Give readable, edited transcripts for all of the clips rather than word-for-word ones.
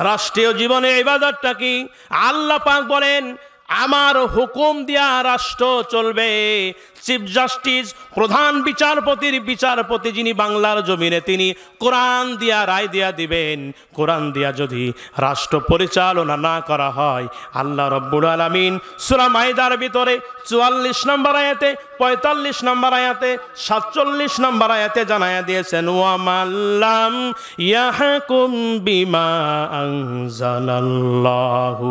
রাষ্ট্রীয় জীবনে ইবাদতটা কি? আল্লাহ পাক বলেন আমার হুকুম দিয়া রাষ্ট্র চলবে। চিফ জাস্টিস, প্রধান বিচারপতির বিচারপতি যিনি বাংলার জমিনে, তিনি কোরআন দিয়া রায় দিয়া দিবেন। কোরআন দিয়া যদি রাষ্ট্র পরিচালনা না করা হয়, আল্লাহ রব্বুল আলামিন সূরা মাইদার ভিতরে 44 নম্বর আয়াতে, 45 নম্বর আয়াতে, 47 নম্বর আয়াতে জানায়া দিয়েছেন, ওয়া মাল্লাম ইয়াহকুম বিমা আনজালাল্লাহু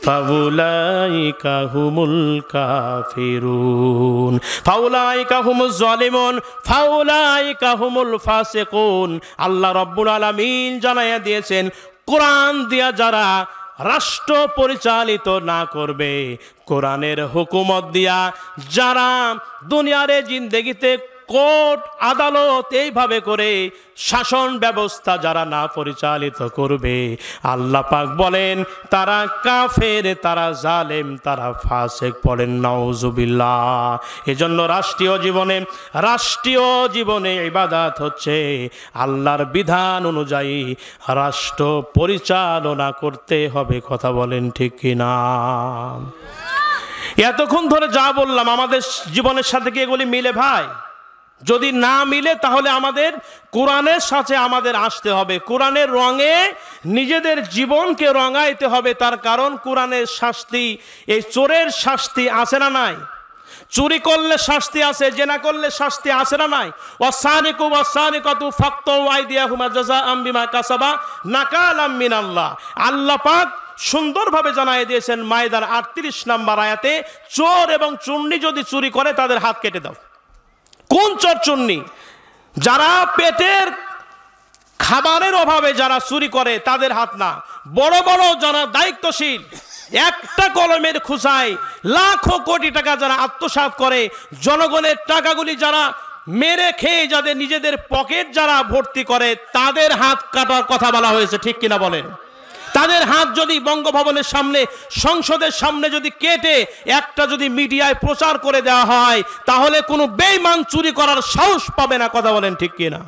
ফাউলাইকা হুমুল কাফিরুন ফাউলাইকা হুমুজ জালিমুন ফাউলাইকা হুমুল ফাসিকুন। আল্লাহ রাব্বুল আলামিন জানায়া দিয়েছেন, কোরআন দিয়া যারা রাষ্ট্র পরিচালিত না করবে, কোরআনের হুকুমত দিয়া যারা দুনিয়ার জিন্দেগিতে কোর্ট আদালত এইভাবে করে শাসন ব্যবস্থা যারা না পরিচালিত করবে, আল্লাহ পাক বলেন তারা কাফের, তারা জালেম, তারা ফাসিক। পড়েন নাউজুবিল্লাহ। এজন্য রাষ্ট্রীয় জীবনে ইবাদত হচ্ছে আল্লাহর বিধান অনুযায়ী রাষ্ট্র পরিচালনা করতে হবে। কথা বলেন ঠিক কিনা? এতক্ষণ ধরে যা বললাম আমাদের জীবনের সাথে কি এগুলি মিলে ভাই? যদি না মিলে তাহলে আমাদের কোরআনের সাথে আমাদের আসতে হবে, কোরআনের রঙে নিজেদের জীবনকে রঙাইতে হবে। তার কারণ কোরআনের শাস্তি, এই চোরের শাস্তি আছে না নাই? চুরি করলে শাস্তি আছে, জেনা করলে শাস্তি আছে না নাই? ওয়াসানিকু ওয়াসানিকাতু ফাকতু আইদিয়াহুমা জাযাআম বিমা কাসাবা নাকালাম মিনাল্লাহ। আল্লাহ পাক সুন্দরভাবে জানাই দিয়েছেন মাইদার 38 নম্বর আয়াতে, চোর এবং চুন্নি যদি চুরি করে তাদের হাত কেটে দাও। কোন চোর চুন্নি? যারা পেটের খাবারের অভাবে যারা চুরি করে তাদের হাত না, বড় বড় যারা দায়িত্বশীল, একটা কলমের খোঁচায় লাখো কোটি টাকা যারা আত্মসাৎ করে, জনগণের টাকাগুলি যারা মেরে খেয়ে যাদের নিজেদের পকেট যারা ভর্তি করে, তাদের হাত কাটার কথা বলা হয়েছে। ঠিক কিনা বলেন? তাদের হাত যদি বঙ্গভবনের সামনে, সংসদের সামনে যদি কেটে একটা যদি মিডিয়ায় প্রচার করে দেওয়া হয়, তাহলে কোনো বেঈমান চুরি করার সাহস পাবে না। কথা বলেন ঠিক কিনা?